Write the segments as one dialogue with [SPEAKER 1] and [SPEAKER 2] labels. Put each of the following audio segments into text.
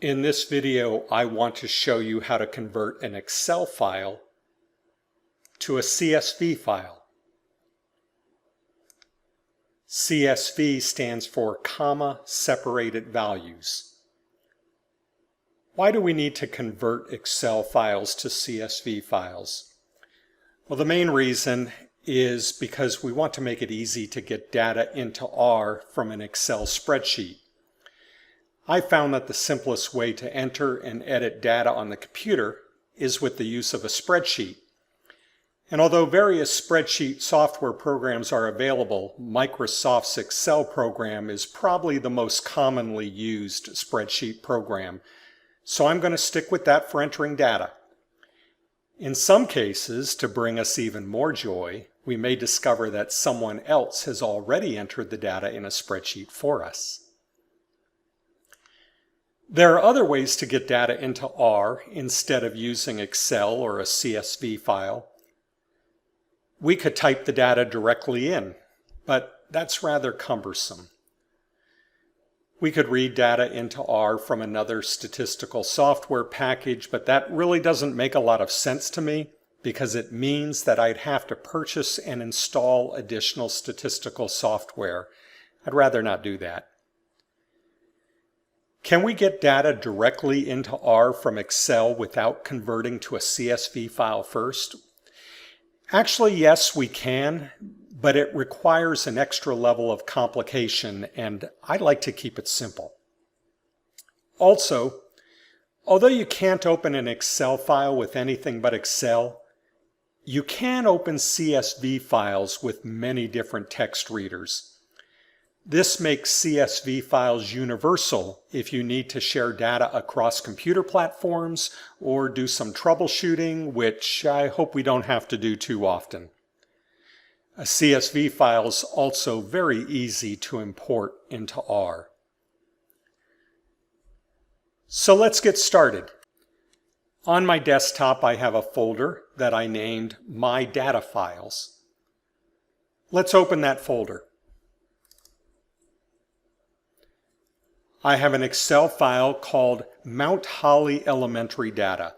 [SPEAKER 1] In this video, I want to show you how to convert an Excel file to a CSV file. CSV stands for comma separated values. Why do we need to convert Excel files to CSV files? Well, the main reason is because we want to make it easy to get data into R from an Excel spreadsheet. I found that the simplest way to enter and edit data on the computer is with the use of a spreadsheet. And although various spreadsheet software programs are available, Microsoft's Excel program is probably the most commonly used spreadsheet program. So I'm going to stick with that for entering data. In some cases, to bring us even more joy, we may discover that someone else has already entered the data in a spreadsheet for us. There are other ways to get data into R instead of using Excel or a CSV file. We could type the data directly in, but that's rather cumbersome. We could read data into R from another statistical software package, but that really doesn't make a lot of sense to me because it means that I'd have to purchase and install additional statistical software. I'd rather not do that. Can we get data directly into R from Excel without converting to a CSV file first? Actually, yes, we can, but it requires an extra level of complication, and I like to keep it simple. Also, although you can't open an Excel file with anything but Excel, you can open CSV files with many different text readers. This makes CSV files universal if you need to share data across computer platforms or do some troubleshooting, which I hope we don't have to do too often. A CSV file is also very easy to import into R. So let's get started. On my desktop, I have a folder that I named My Data Files. Let's open that folder. I have an Excel file called Mount Holly Elementary Data.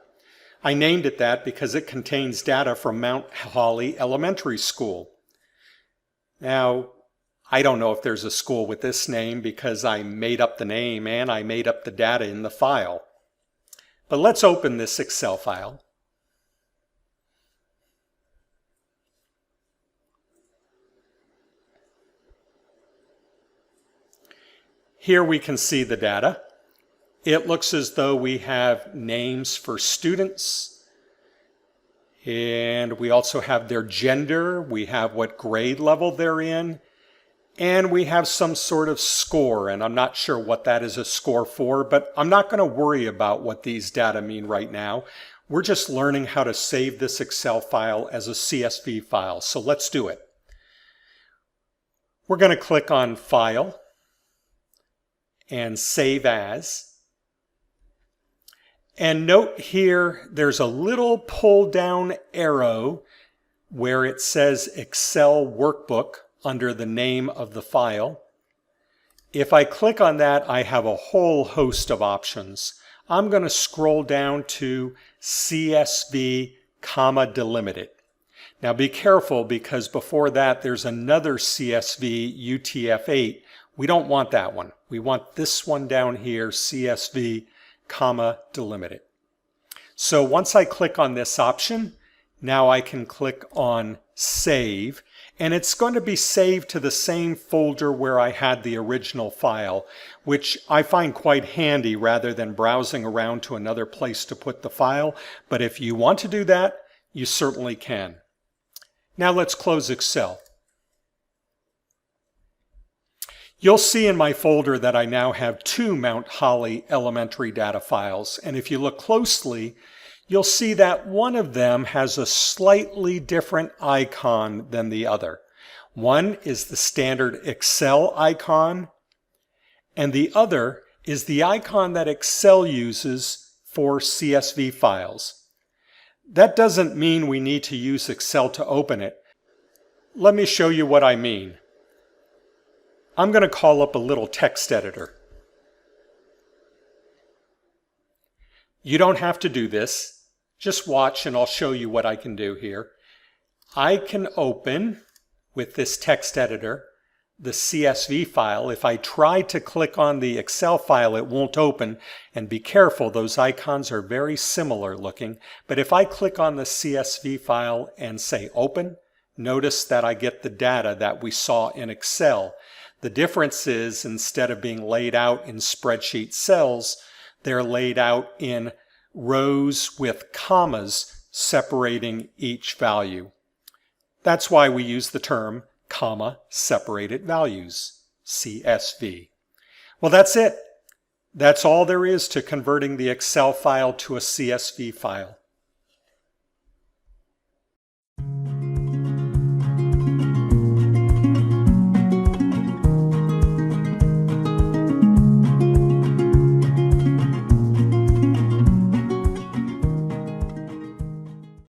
[SPEAKER 1] I named it that because it contains data from Mount Holly Elementary School. Now, I don't know if there's a school with this name because I made up the name and I made up the data in the file. But let's open this Excel file. Here we can see the data. It looks as though we have names for students, and we also have their gender, we have what grade level they're in, and we have some sort of score, and I'm not sure what that is a score for, but I'm not going to worry about what these data mean right now. We're just learning how to save this Excel file as a CSV file, so let's do it. We're going to click on File and Save As. And note here, there's a little pull down arrow where it says Excel Workbook under the name of the file. If I click on that, I have a whole host of options. I'm going to scroll down to CSV, delimited. Now be careful because before that there's another CSV UTF-8. We don't want that one. We want this one down here, CSV, delimited. So once I click on this option, now I can click on Save, and it's going to be saved to the same folder where I had the original file, which I find quite handy rather than browsing around to another place to put the file. But if you want to do that, you certainly can. Now let's close Excel. You'll see in my folder that I now have two Mount Holly Elementary data files, and if you look closely, you'll see that one of them has a slightly different icon than the other. One is the standard Excel icon, and the other is the icon that Excel uses for CSV files. That doesn't mean we need to use Excel to open it. Let me show you what I mean. I'm going to call up a little text editor. You don't have to do this. Just watch and I'll show you what I can do here. I can open, with this text editor, the CSV file. If I try to click on the Excel file, it won't open. And be careful, those icons are very similar looking. But if I click on the CSV file and say open, notice that I get the data that we saw in Excel. The difference is, instead of being laid out in spreadsheet cells, they're laid out in rows with commas separating each value. That's why we use the term comma separated values, CSV. Well, that's it. That's all there is to converting the Excel file to a CSV file.